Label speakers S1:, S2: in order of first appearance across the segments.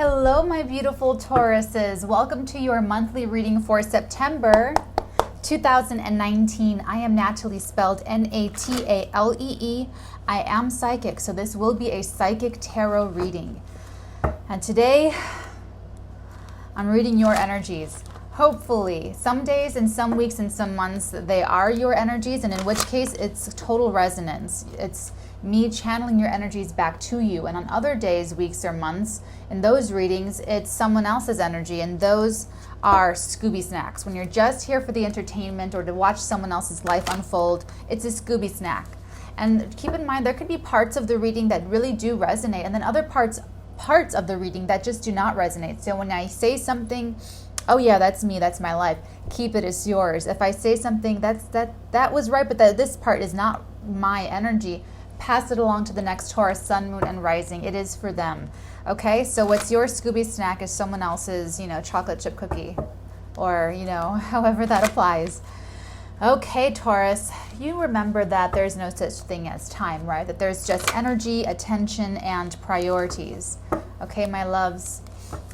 S1: Hello, my beautiful Tauruses. Welcome to your monthly reading for September 2019. I am Natalie, spelled Natalee. I am psychic, so this will be a psychic tarot reading. And today, I'm reading your energies. Hopefully, some days and some weeks and some months, they are your energies, and in which case, it's total resonance. It's me channeling your energies back to you. And on other days, weeks, or months, in those readings, it's someone else's energy, and those are Scooby Snacks. When you're just here for the entertainment or to watch someone else's life unfold, it's a Scooby Snack. And keep in mind, there could be parts of the reading that really do resonate, and then other parts of the reading that just do not resonate. So when I say something, oh yeah, that's me, that's my life, keep it as yours. If I say something that was right, but this part is not my energy, pass it along to the next Taurus, Sun, Moon, and Rising. It is for them. Okay, so what's your Scooby Snack is someone else's, chocolate chip cookie, or, however that applies. Okay, Taurus, you remember that there's no such thing as time, right? That there's just energy, attention, and priorities. Okay, my loves,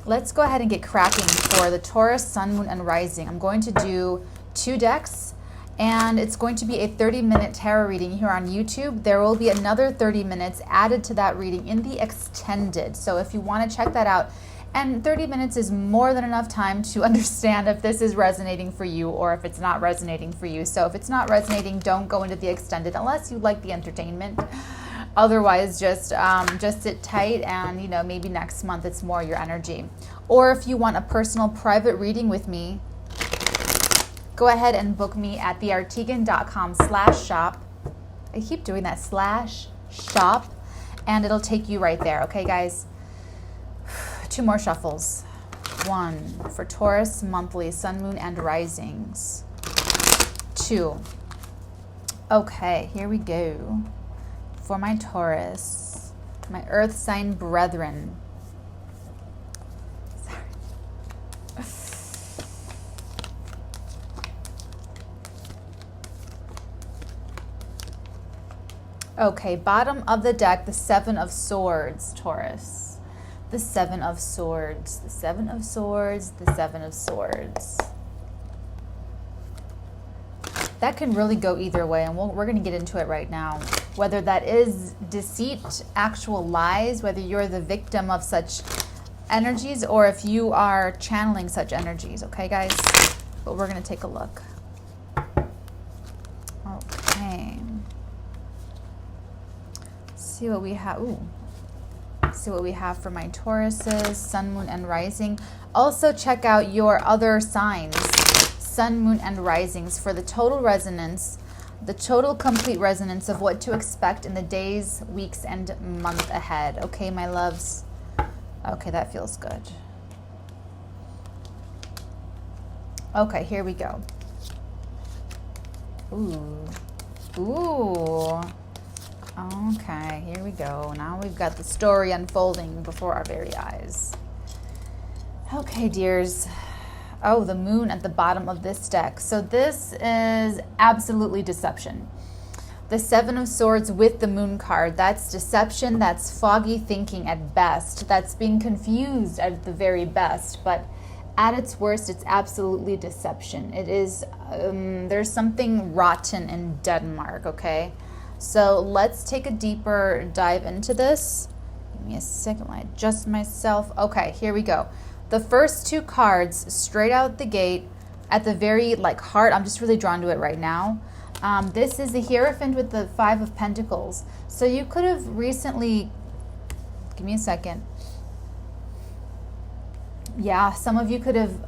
S1: let's go ahead and get cracking for the Taurus, Sun, Moon, and Rising. I'm going to do 2 decks, and it's going to be a 30-minute tarot reading here on YouTube. There will be another 30 minutes added to that reading in the extended. So if you want to check that out, and 30 minutes is more than enough time to understand if this is resonating for you or if it's not resonating for you. So if it's not resonating, don't go into the extended unless you like the entertainment. Otherwise, just sit tight, and maybe next month it's more your energy. Or if you want a personal private reading with me, go ahead and book me at theartigan.com/shop. I keep doing that, /shop, and it'll take you right there. Okay, guys? 2 more shuffles. 1 for Taurus, monthly, Sun, Moon, and Risings. 2. Okay, here we go. For my Taurus, my earth sign brethren. Okay, bottom of the deck, the 7 of Swords, Taurus. The 7 of Swords, the 7 of Swords, the 7 of Swords. That can really go either way, and we're going to get into it right now. Whether that is deceit, actual lies, whether you're the victim of such energies, or if you are channeling such energies, okay, guys? But we're going to take a look. Okay. See what we have. See what we have for my Tauruses, Sun, Moon, and Rising. Also check out your other signs, Sun, Moon, and Risings, for the total resonance, the total complete resonance of what to expect in the days, weeks, and month ahead. Okay, my loves? Okay, that feels good. Okay, here we go. Ooh. Okay, here we go. Now we've got the story unfolding before our very eyes. Okay, dears. Oh, the moon at the bottom of this deck. So this is absolutely deception. The 7 of Swords with the moon card. That's deception. That's foggy thinking at best. That's being confused at the very best. But at its worst, it's absolutely deception. It is, there's something rotten in Denmark, okay? So let's take a deeper dive into this. Give me a second while I adjust myself. Okay, here we go. The first 2 cards straight out the gate at the very heart. I'm just really drawn to it right now. This is the Hierophant with the 5 of Pentacles. So you could have recently, give me a second. Yeah, some of you could have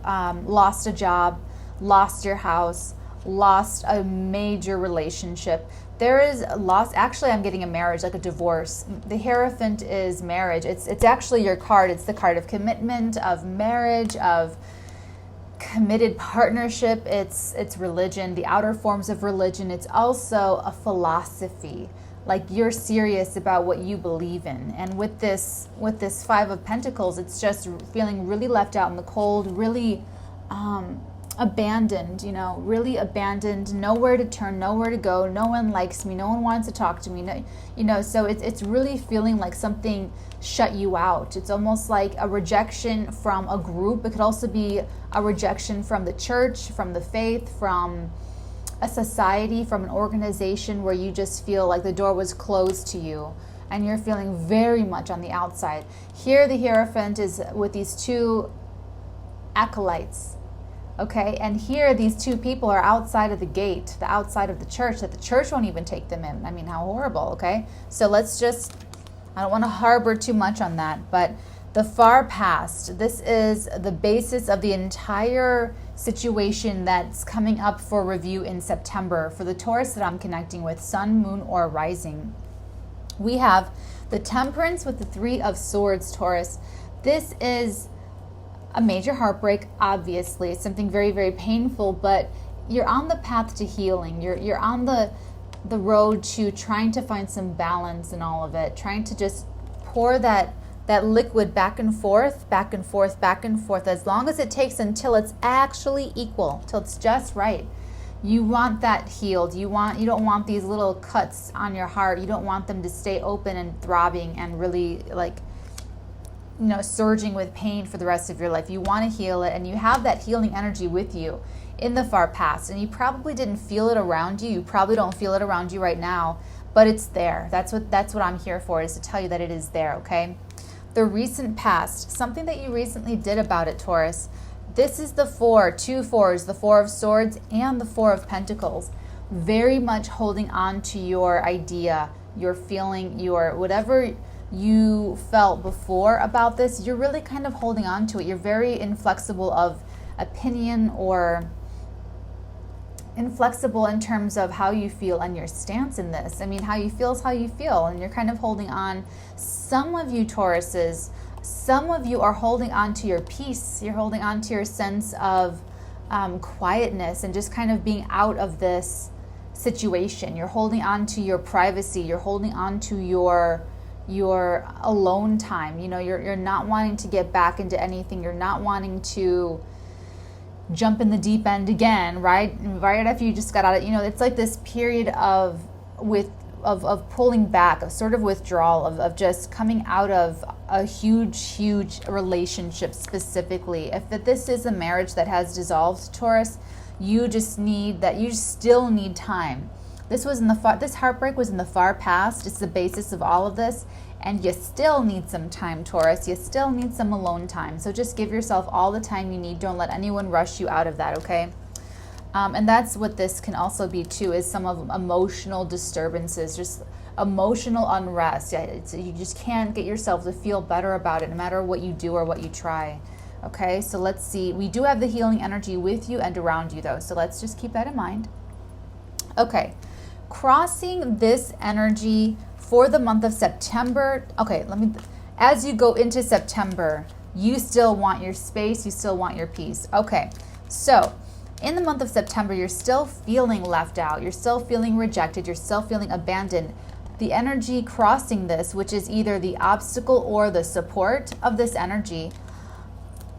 S1: lost a job, lost your house, lost a major relationship. There is a loss. Actually, I'm getting a marriage, like a divorce. The Hierophant is marriage. It's actually your card. It's the card of commitment, of marriage, of committed partnership. It's religion, the outer forms of religion. It's also a philosophy. Like, you're serious about what you believe in. And with this 5 of Pentacles, it's just feeling really left out in the cold, really abandoned, really abandoned, nowhere to turn, nowhere to go, no one likes me, no one wants to talk to me, so it's really feeling like something shut you out. It's almost like a rejection from a group. It could also be a rejection from the church, from the faith, from a society, from an organization, where you just feel like the door was closed to you and you're feeling very much on the outside. Here the Hierophant is with these two acolytes. Okay, and here these two people are outside of the gate, the outside of the church, that the church won't even take them in. I mean, how horrible, okay? So let's just, I don't want to harbor too much on that, but the far past, this is the basis of the entire situation that's coming up for review in September for the Taurus that I'm connecting with, Sun, Moon, or Rising. We have the Temperance with the Three of Swords, Taurus. This is a major heartbreak, obviously. It's something very, very painful, but you're on the path to healing. You're on the road to trying to find some balance in all of it, trying to just pour that liquid back and forth, back and forth, back and forth, as long as it takes until it's actually equal, till it's just right. You want that healed. You don't want these little cuts on your heart. You don't want them to stay open and throbbing and really surging with pain for the rest of your life. You want to heal it, and you have that healing energy with you in the far past, and you probably didn't feel it around you. You probably don't feel it around you right now, but it's there. That's what I'm here for, is to tell you that it is there, okay? The recent past, something that you recently did about it, Taurus. This is the two fours, the Four of Swords and the Four of Pentacles. Very much holding on to your idea, your feeling, your whatever you felt before about this. You're really kind of holding on to it. You're very inflexible of opinion, or inflexible in terms of how you feel and your stance in this. I mean, how you feel is how you feel, and you're kind of holding on. Some of you Tauruses, some of you are holding on to your peace. You're holding on to your sense of quietness and just kind of being out of this situation. You're holding on to your privacy. You're holding on to your alone time. You're not wanting to get back into anything. You're not wanting to jump in the deep end again, right after you just got out of, it's like this period of pulling back, a sort of withdrawal, of just coming out of a huge relationship. Specifically, if this is a marriage that has dissolved, Taurus, you still need time. This heartbreak was in the far past. It's the basis of all of this. And you still need some time, Taurus. You still need some alone time. So just give yourself all the time you need. Don't let anyone rush you out of that, okay? And that's what this can also be too, is some of emotional disturbances, just emotional unrest. You just can't get yourself to feel better about it, no matter what you do or what you try. Okay, so let's see. We do have the healing energy with you and around you, though. So let's just keep that in mind. Okay, crossing this energy for the month of September. Okay, as you go into September, you still want your space, you still want your peace. Okay, so in the month of September, you're still feeling left out, you're still feeling rejected, you're still feeling abandoned. The energy crossing this, which is either the obstacle or the support of this energy,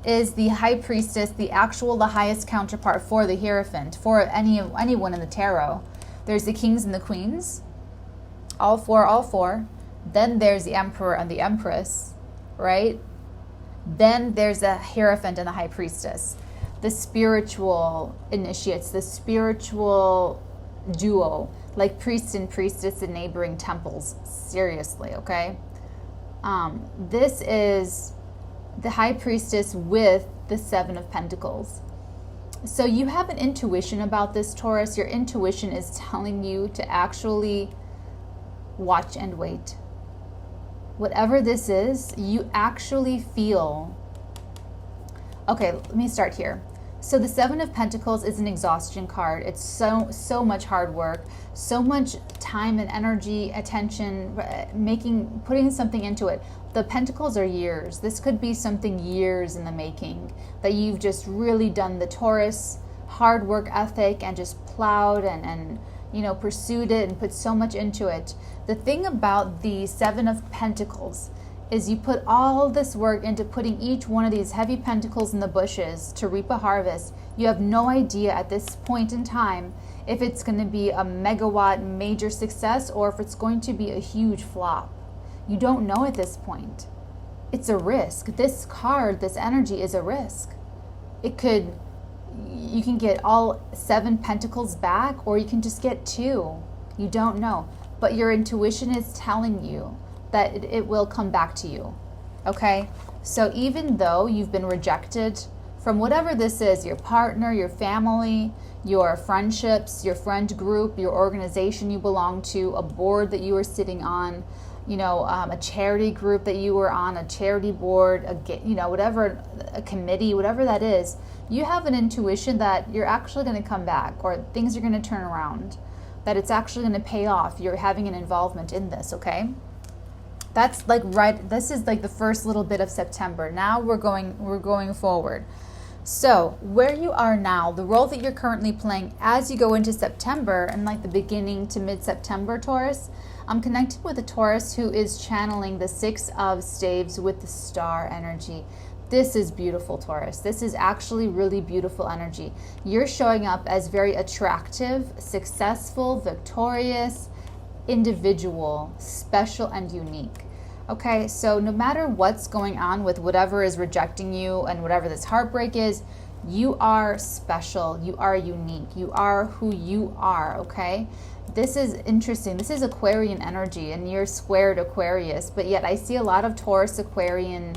S1: is the High Priestess, the highest counterpart for the Hierophant, for anyone in the tarot. There's the Kings and the Queens, all four. Then there's the Emperor and the Empress, right? Then there's the Hierophant and the High Priestess. The spiritual initiates, the spiritual duo, like priest and priestess in neighboring temples. Seriously, okay? This is the High Priestess with the Seven of Pentacles. So you have an intuition about this, Taurus. Your intuition is telling you to actually watch and wait. Whatever this is, you actually feel. Okay, let me start here. So the Seven of Pentacles is an exhaustion card. It's so much hard work, so much time and energy, attention, putting something into it. The Pentacles are years. This could be something years in the making, that you've just really done the Taurus hard work ethic and just plowed and pursued it and put so much into it. The thing about the Seven of Pentacles is you put all this work into putting each one of these heavy pentacles in the bushes to reap a harvest. You have no idea at this point in time if it's going to be a megawatt major success or if it's going to be a huge flop. You don't know at this point. It's a risk. This card, this energy is a risk. You can get all 7 pentacles back, or you can just get 2. You don't know. But your intuition is telling you that it will come back to you. Okay? So even though you've been rejected from whatever this is, your partner, your family, your friendships, your friend group, your organization you belong to, a board that you were sitting on, a charity group that you were on, a charity board, whatever, a committee, whatever that is, you have an intuition that you're actually going to come back, or things are going to turn around, that it's actually going to pay off. You're having an involvement in this, okay? That's this is like the first little bit of September. Now we're going forward. So where you are now, the role that you're currently playing as you go into September and like the beginning to mid-September, Taurus, I'm connected with a Taurus who is channeling the 6 of staves with the star energy. This is beautiful, Taurus. This is actually really beautiful energy. You're showing up as very attractive, successful, victorious, individual, special, and unique. Okay, so no matter what's going on with whatever is rejecting you and whatever this heartbreak is, you are special, you are unique, you are who you are, okay? This is interesting. This is Aquarian energy, and you're squared Aquarius, but yet I see a lot of Taurus Aquarian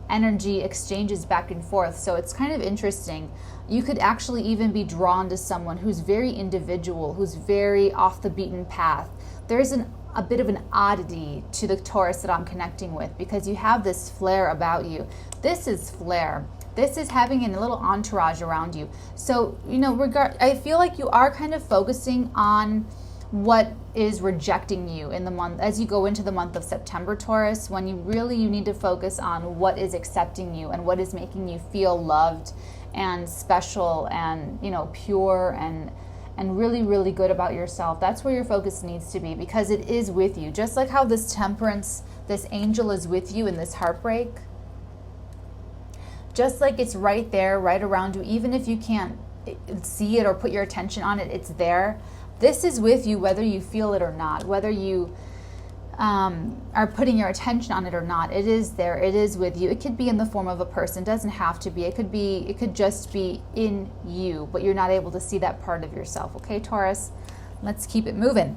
S1: energy exchanges back and forth, so it's kind of interesting. You could actually even be drawn to someone who's very individual, who's very off the beaten path. There's a bit of an oddity to the Taurus that I'm connecting with, because you have this flair about you. This is flair. This is having a little entourage around you. So, I feel like you are kind of focusing on what is rejecting you in the month as you go into the month of September, Taurus, when you need to focus on what is accepting you and what is making you feel loved and special and, pure and really, really good about yourself. That's where your focus needs to be, because it is with you. Just like how this Temperance, this angel is with you in this heartbreak. Just like it's right there, right around you, even if you can't see it or put your attention on it, it's there. This is with you whether you feel it or not, whether you are putting your attention on it or not. It is there. It is with you. It could be in the form of a person. It doesn't have to be. It could just be in you, but you're not able to see that part of yourself. Okay, Taurus? Let's keep it moving.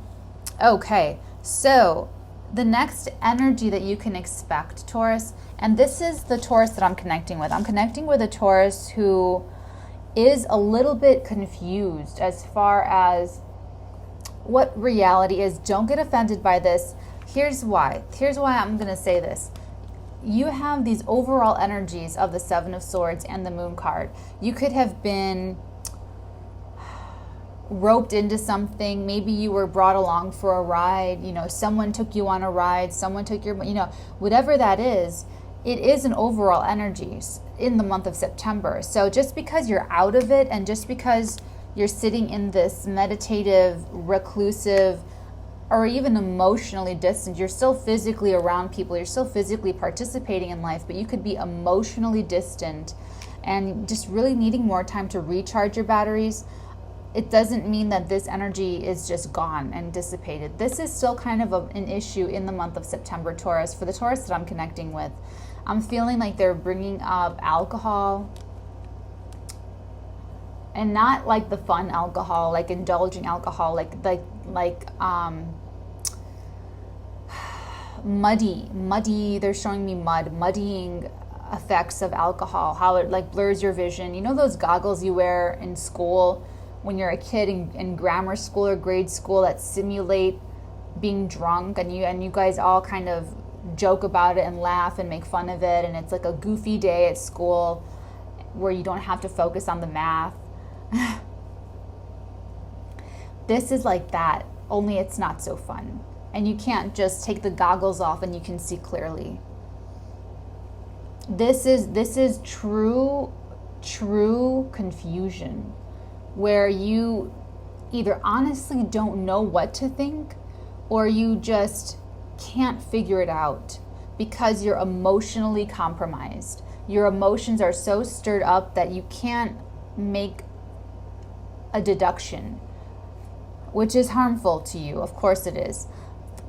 S1: Okay, so the next energy that you can expect, Taurus, and this is the Taurus that I'm connecting with. I'm connecting with a Taurus who is a little bit confused as far as what reality is. Don't get offended by this. Here's why I'm going to say this. You have these overall energies of the 7 of Swords and the Moon card. You could have been roped into something. Maybe you were brought along for a ride. Someone took you on a ride. Someone took your, whatever that is, it is an overall energy in the month of September. So just because you're out of it and just because you're sitting in this meditative, reclusive, or even emotionally distant, you're still physically around people, you're still physically participating in life, but you could be emotionally distant and just really needing more time to recharge your batteries. It doesn't mean that this energy is just gone and dissipated. This is still kind of an issue in the month of September, Taurus. For the Taurus that I'm connecting with, I'm feeling like they're bringing up alcohol, and not like the fun alcohol, like indulging alcohol, like muddy, they're showing me muddying effects of alcohol, how it like blurs your vision. Those goggles you wear in school when you're a kid in grammar school or grade school that simulate being drunk, and you guys all kind of joke about it and laugh and make fun of it, and it's like a goofy day at school where you don't have to focus on the math. This is like that, only it's not so fun, and you can't just take the goggles off and you can see clearly. This is true confusion, where you either honestly don't know what to think, or you just can't figure it out. because you're emotionally compromised. Your emotions are so stirred up that you can't make a deduction, which is harmful to you. Of course it is.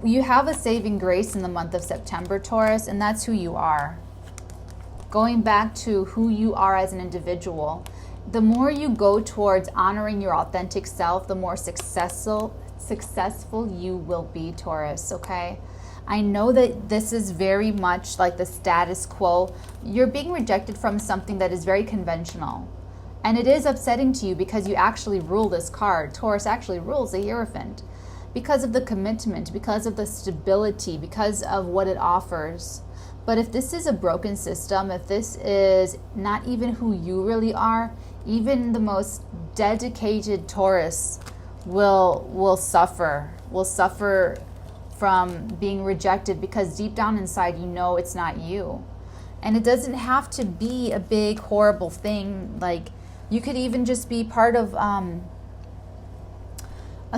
S1: You have a saving grace in the month of September, Taurus, and that's who you are. Going back to who you are as an individual, the more you go towards honoring your authentic self, the more successful you will be, Taurus, okay? I know that this is very much like the status quo. You're being rejected from something that is very conventional. And it is upsetting to you because you actually rule this card. Taurus actually rules the Hierophant because of the commitment, because of the stability, because of what it offers. But if this is a broken system, if this is not even who you really are, even the most dedicated Taurus will suffer from being rejected, because deep down inside you know it's not you. And it doesn't have to be a big horrible thing. Like, you could even just be part of a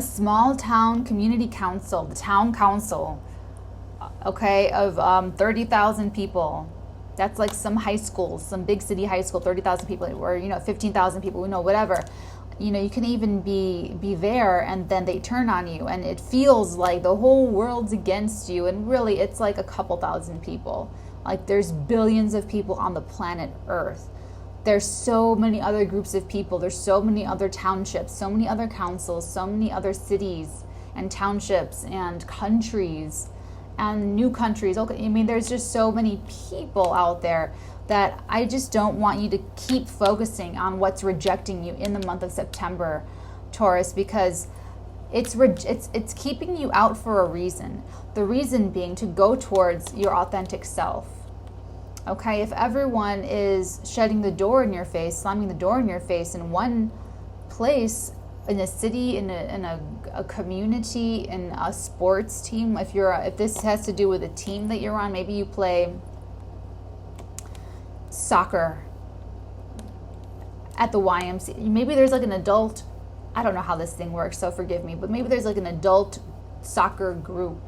S1: small town community council, the town council, okay, of 30,000 people. That's like some high school, some big city high school, 30,000 people, or 15,000 people, whatever. You can even be there, and then they turn on you, and it feels like the whole world's against you, and really it's like a couple thousand people. Like, there's billions of people on the planet Earth. There's so many other groups of people. There's so many other townships, so many other councils, so many other cities and townships and countries and new countries. Okay, there's just so many people out there that I just don't want you to keep focusing on what's rejecting you in the month of September, Taurus, because it's keeping you out for a reason. The reason being to go towards your authentic self. Okay, if everyone is shutting the door in your face, slamming the door in your face in one place, in a city, in a community, in a sports team, if this has to do with a team that you're on, maybe you play soccer at the YMCA. Maybe there's like an adult, I don't know how this thing works, so forgive me, but maybe there's like an adult soccer group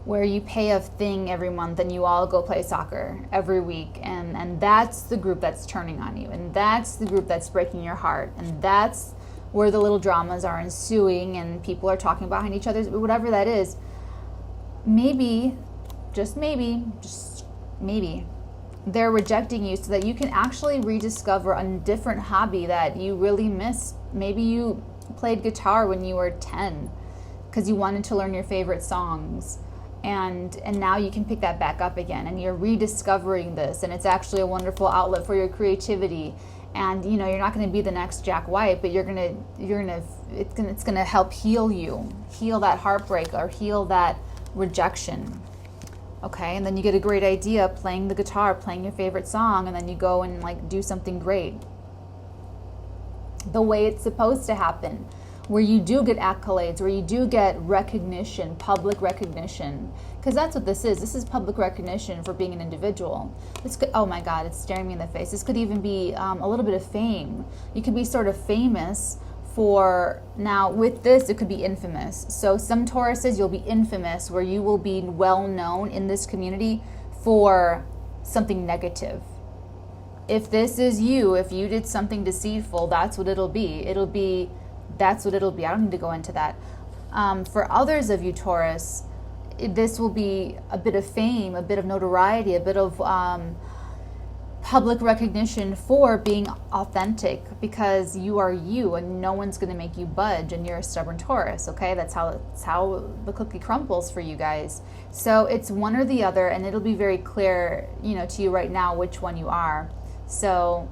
S1: where you pay a thing every month and you all go play soccer every week, and that's the group that's turning on you, and that's the group that's breaking your heart, and that's where the little dramas are ensuing and people are talking behind each other, whatever that is. Maybe, just maybe, they're rejecting you so that you can actually rediscover a different hobby that you really missed. Maybe you played guitar when you were 10 because you wanted to learn your favorite songs. And now you can pick that back up again, and you're rediscovering this, and it's actually a wonderful outlet for your creativity. And you're not going to be the next Jack White, but it's going to help heal that heartbreak or heal that rejection. Okay, and then you get a great idea playing the guitar, playing your favorite song, and then you go and do something great. The way it's supposed to happen, where you do get accolades, where you do get recognition, public recognition, because that's what this is. This is public recognition for being an individual. This could, oh my God, it's staring me in the face. This could even be a little bit of fame. You could be sort of famous for, now with this, it could be infamous. So some Tauruses, you'll be infamous, where you will be well known in this community for something negative. If this is you, if you did something deceitful, that's what it'll be. That's what it'll be. I don't need to go into that. For others of you, Taurus, this will be a bit of fame, a bit of notoriety, a bit of public recognition for being authentic, because you are you and no one's going to make you budge, and you're a stubborn Taurus, okay? That's how the cookie crumbles for you guys. So it's one or the other, and it'll be very clear, to you right now which one you are. So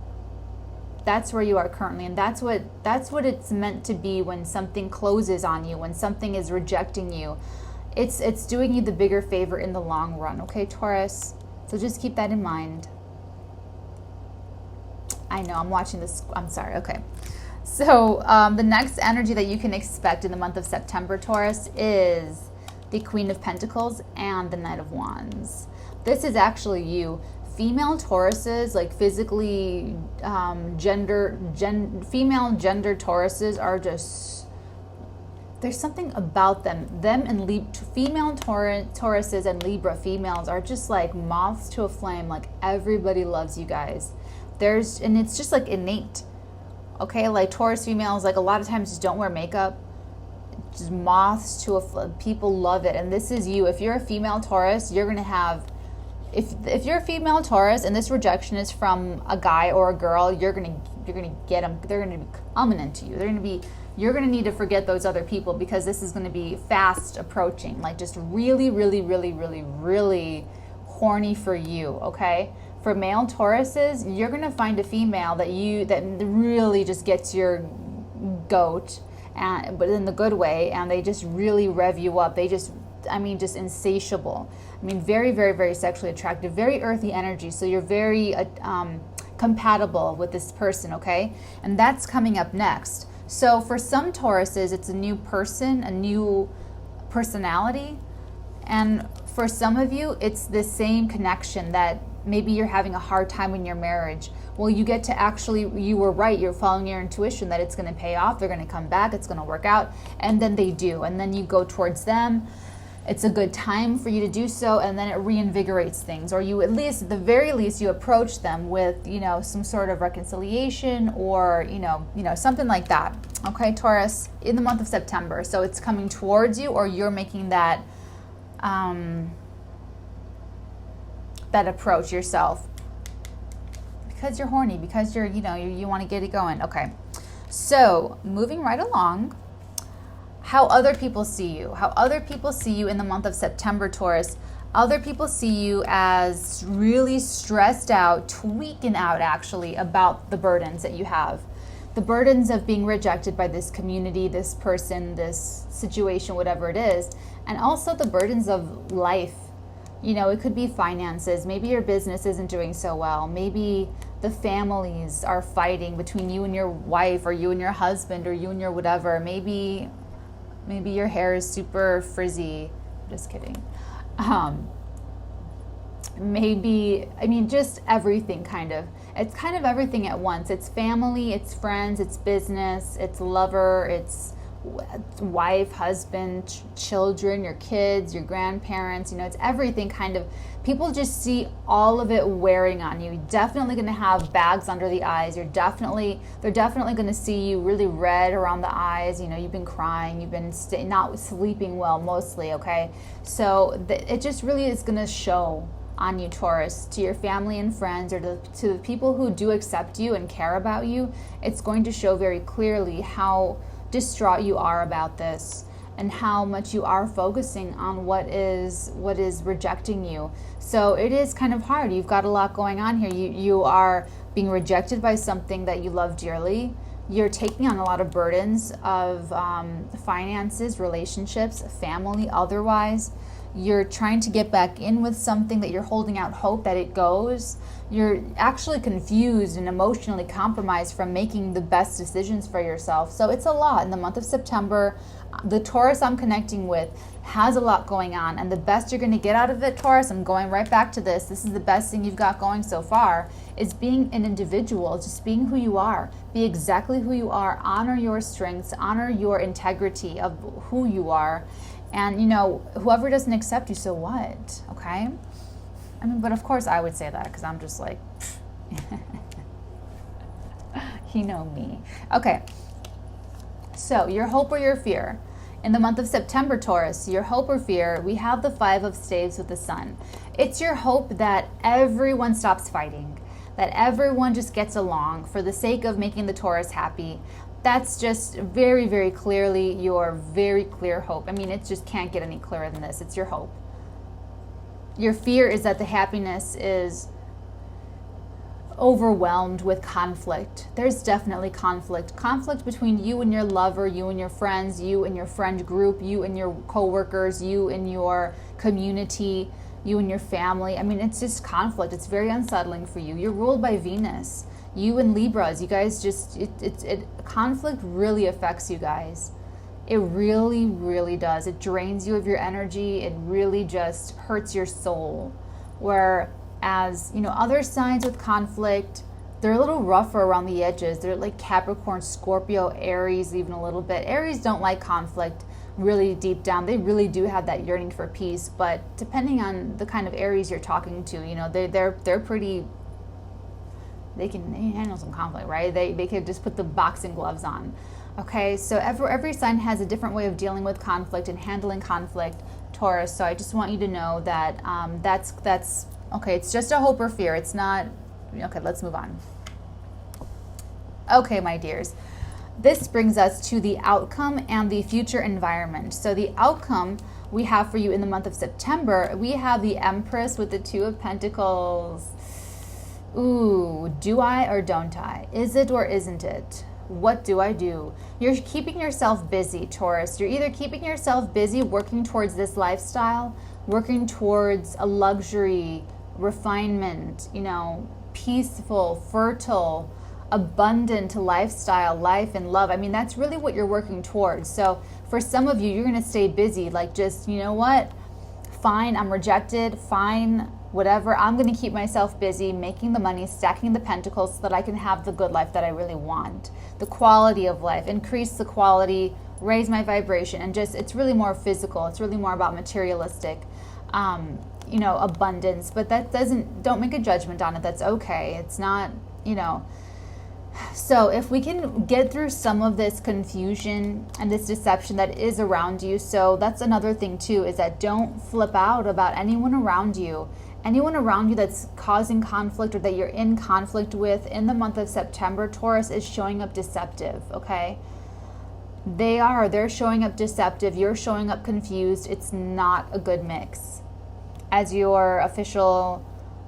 S1: that's where you are currently, and that's what it's meant to be when something closes on you, when something is rejecting you. It's doing you the bigger favor in the long run, okay, Taurus? So just keep that in mind. I know, I'm watching this, I'm sorry, okay. So the next energy that you can expect in the month of September, Taurus, is the Queen of Pentacles and the Knight of Wands. This is actually you. Female Tauruses, like physically, female gender Tauruses are just there's something about them and female Tauruses and Libra females are just like moths to a flame. Like everybody loves you guys. And it's just like innate. Okay, like Taurus females, like a lot of times just don't wear makeup. Just moths to a flame. People love it, and this is you. If you're a female Taurus, you're gonna have. If you're a female Taurus and this rejection is from a guy or a girl, you're gonna get them. They're gonna be coming into you. You're gonna need to forget those other people, because this is gonna be fast approaching. Like just really, really, really, really, really horny for you. Okay. For male Tauruses, you're gonna find a female that really just gets your goat, but in the good way, and they just really rev you up. They just insatiable. Very, very, very sexually attractive, very earthy energy. So you're very compatible with this person, okay? And that's coming up next. So for some Tauruses, it's a new person, a new personality. And for some of you, it's the same connection that maybe you're having a hard time in your marriage. Well, you get to you were right, you're following your intuition that it's going to pay off, they're going to come back, it's going to work out, and then they do. And then you go towards them. It's a good time for you to do so, and then it reinvigorates things. Or you, at the very least, you approach them with, some sort of reconciliation or, something like that. Okay, Taurus, in the month of September. So it's coming towards you, or you're making that approach yourself. Because you're horny, because you're, you want to get it going. Okay, so moving right along. How other people see you. How other people see you in the month of September, Taurus. Other people see you as really stressed out, tweaking out actually about the burdens that you have. The burdens of being rejected by this community, this person, this situation, whatever it is. And also the burdens of life. It could be finances. Maybe your business isn't doing so well. Maybe the families are fighting between you and your wife, or you and your husband, or you and your whatever. Maybe your hair is super frizzy. Just kidding. Just everything kind of. It's kind of everything at once. It's family, it's friends, it's business, it's lover, it's wife, husband, children, your kids, your grandparents. It's everything kind of. People just see all of it wearing on you. You're definitely going to have bags under the eyes. They're definitely going to see you really red around the eyes. You've been crying. You've been not sleeping well mostly, okay? So it just really is going to show on you, Taurus, to your family and friends, or to the people who do accept you and care about you. It's going to show very clearly how distraught you are about this, and how much you are focusing on what is rejecting you. So it is kind of hard. You've got a lot going on here. You are being rejected by something that you love dearly. You're taking on a lot of burdens of finances, relationships, family, otherwise. You're trying to get back in with something that you're holding out hope that it goes. You're actually confused and emotionally compromised from making the best decisions for yourself. So it's a lot. In the month of September, the Taurus I'm connecting with has a lot going on. And the best you're going to get out of it, Taurus, I'm going right back to this. This is the best thing you've got going so far, is being an individual, just being who you are. Be exactly who you are. Honor your strengths. Honor your integrity of who you are. And, whoever doesn't accept you, so what? Okay? But of course I would say that, because I'm just like, you know me. Okay. So your hope or your fear. In the month of September, Taurus, your hope or fear, we have the 5 of Staves with the Sun. It's your hope that everyone stops fighting, that everyone just gets along for the sake of making the Taurus happy. That's just very, very clearly your very clear hope. It just can't get any clearer than this. It's your hope. Your fear is that the happiness is overwhelmed with conflict. There's definitely conflict. Conflict between you and your lover, you and your friends, you and your friend group, you and your coworkers, you and your community, you and your family. It's just conflict. It's very unsettling for you. You're ruled by Venus. You and Libras, you guys just, conflict really affects you guys. It really, really does. It drains you of your energy. It really just hurts your soul. Whereas, other signs with conflict, they're a little rougher around the edges. They're like Capricorn, Scorpio, Aries, even a little bit. Aries don't like conflict really deep down. They really do have that yearning for peace, but depending on the kind of Aries you're talking to, you know, they're pretty, they can handle some conflict, right? They could just put the boxing gloves on. Okay, so every sign has a different way of dealing with conflict and handling conflict, Taurus. So I just want you to know that that's okay. It's just a hope or fear. It's not. Okay, let's move on. Okay, my dears. This brings us to the outcome and the future environment. So the outcome we have for you in the month of September, we have the Empress with the Two of Pentacles. Ooh, do I or don't I? Is it or isn't it? What do I do? You're keeping yourself busy, Taurus. You're either keeping yourself busy working towards this lifestyle, working towards a luxury, refinement, you know, peaceful, fertile, abundant lifestyle, life and love. I mean, that's really what you're working towards. So for some of you, you're going to stay busy. Like, just, you know what? Fine, I'm rejected. Fine, whatever. I'm going to keep myself busy making the money, stacking the pentacles so that I can have the good life that I really want. The quality of life, increase the quality, raise my vibration, and just, it's really more physical. It's really more about materialistic, you know, abundance. But that don't make a judgment on it. That's okay. It's not, you know. So if we can get through some of this confusion and this deception that is around you, so that's another thing too, is that don't flip out about anyone around you. Anyone around you that's causing conflict or that you're in conflict with in the month of September, Taurus, is showing up deceptive, okay? They're showing up deceptive. You're showing up confused. It's not a good mix. As your official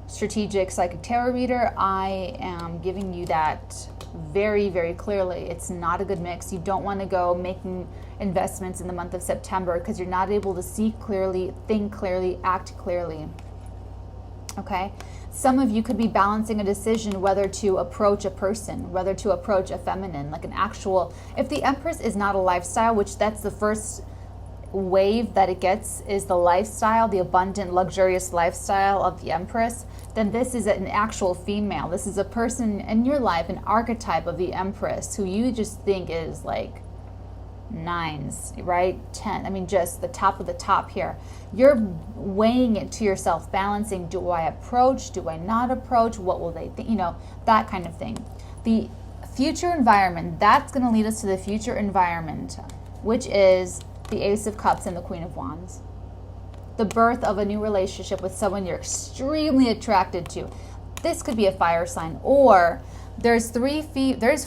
S1: strategic psychic tarot reader, I am giving you that very, very clearly. It's not a good mix. You don't want to go making investments in the month of September because you're not able to see clearly, think clearly, act clearly. Okay? Some of you could be balancing a decision whether to approach a person, whether to approach a feminine, like an actual, if the Empress is not a lifestyle, which that's the first wave that it gets, is the lifestyle, the abundant, luxurious lifestyle of the Empress, then this is an actual female. This is a person in your life, an archetype of the Empress who you just think is like nines, right? 10. I mean, just the top of the top here. You're weighing it to yourself, balancing, do I approach? Do I not approach? What will they think? You know, that kind of thing. The future environment, that's going to lead us to the future environment, which is the Ace of Cups and the Queen of Wands. The birth of a new relationship with someone you're extremely attracted to. This could be a fire sign, or there's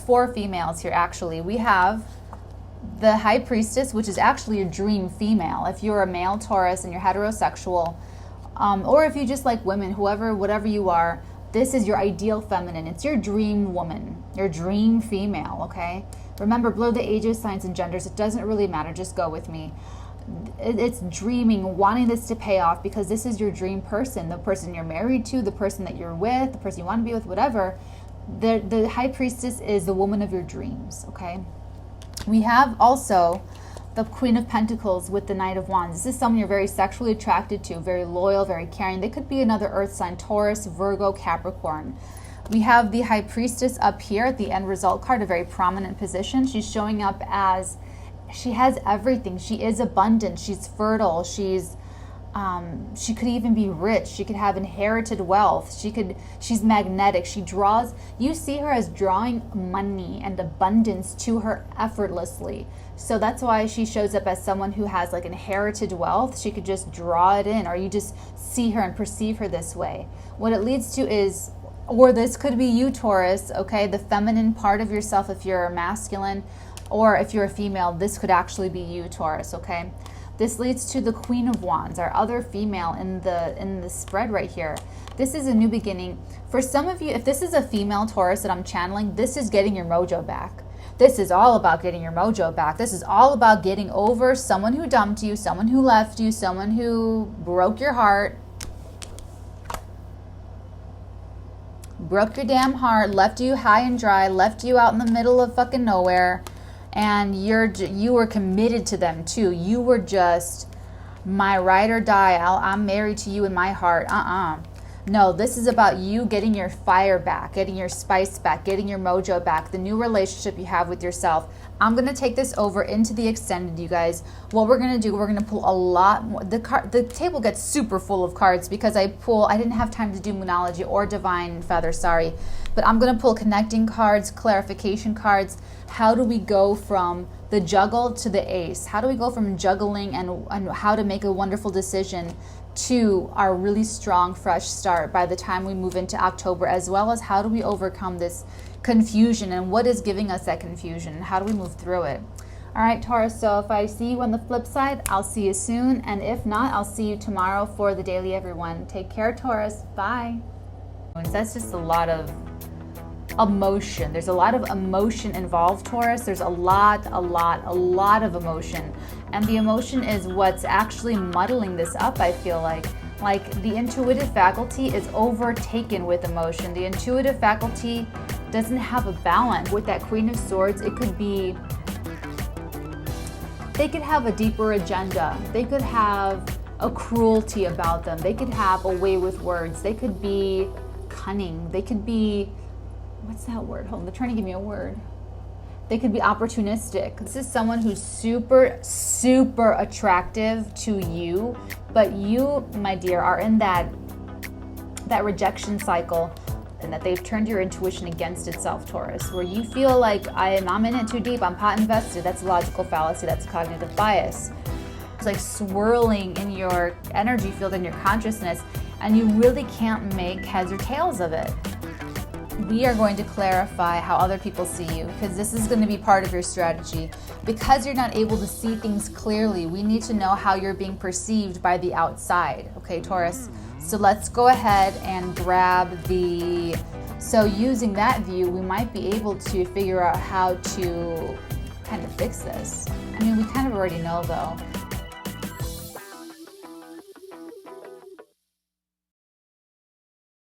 S1: four females here actually. We have the High Priestess, which is actually your dream female. If you're a male Taurus and you're heterosexual, or if you just like women, whatever you are, this is your ideal feminine. It's your dream woman, your dream female, okay? Remember, below the ages, signs, and genders, it doesn't really matter. Just go with me. It's dreaming, wanting this to pay off, because this is your dream person, the person you're married to, the person that you're with, the person you want to be with, whatever. The High Priestess is the woman of your dreams, okay? We have also the Queen of Pentacles with the Knight of Wands. This is someone you're very sexually attracted to, very loyal, very caring. They could be another earth sign, Taurus, Virgo, Capricorn. We have the High Priestess up here at the end result card, a very prominent position. She's showing up as, she has everything. She is abundant. She's fertile. She could even be rich. She could have inherited wealth. She's magnetic. She draws, you see her as drawing money and abundance to her effortlessly. So that's why she shows up as someone who has like inherited wealth. She could just draw it in, or you just see her and perceive her this way. What it leads to is, or this could be you, Taurus, okay? The feminine part of yourself, if you're masculine, or if you're a female, this could actually be you, Taurus, okay? This leads to the Queen of Wands, our other female in the spread right here. This is a new beginning. For some of you, if this is a female Taurus that I'm channeling, this is getting your mojo back. This is all about getting your mojo back. This is all about getting over someone who dumped you, someone who left you, someone who broke your heart, broke your damn heart, left you high and dry, left you out in the middle of fucking nowhere, and you were committed to them too. You were just my ride or die. I'm married to you in my heart. No, this is about you getting your fire back, getting your spice back, getting your mojo back, the new relationship you have with yourself. I'm going to take this over into the extended, you guys. What we're going to do, we're going to pull a lot more. The table gets super full of cards because I didn't have time to do Moonology or Divine Feather, sorry. But I'm going to pull connecting cards, clarification cards. How do we go from the juggle to the ace? How do we go from juggling and how to make a wonderful decision to our really strong, fresh start by the time we move into October, as well as how do we overcome this confusion and what is giving us that confusion? How do we move through it? All right, Taurus, so if I see you on the flip side, I'll see you soon. And if not, I'll see you tomorrow for the daily, everyone. Take care, Taurus. Bye. That's just a lot of emotion. There's a lot of emotion involved, Taurus. There's a lot of emotion. And the emotion is what's actually muddling this up, I feel like. Like the intuitive faculty is overtaken with emotion. The intuitive faculty doesn't have a balance. With that Queen of Swords, it could be, they could have a deeper agenda. They could have a cruelty about them. They could have a way with words. They could be cunning. They could be, what's that word? Hold on, they're trying to give me a word. They could be opportunistic. This is someone who's super attractive to you, but you, my dear, are in that rejection cycle, and that they've turned your intuition against itself, Taurus, where you feel like I'm in it too deep, I'm pot invested. That's a logical fallacy, that's a cognitive bias. It's like swirling in your energy field, in your consciousness, and you really can't make heads or tails of it. We are going to clarify how other people see you, because this is going to be part of your strategy. Because you're not able to see things clearly, we need to know how you're being perceived by the outside. Okay, Taurus? So let's go ahead and grab so using that view, we might be able to figure out how to kind of fix this. I mean, we kind of already know though.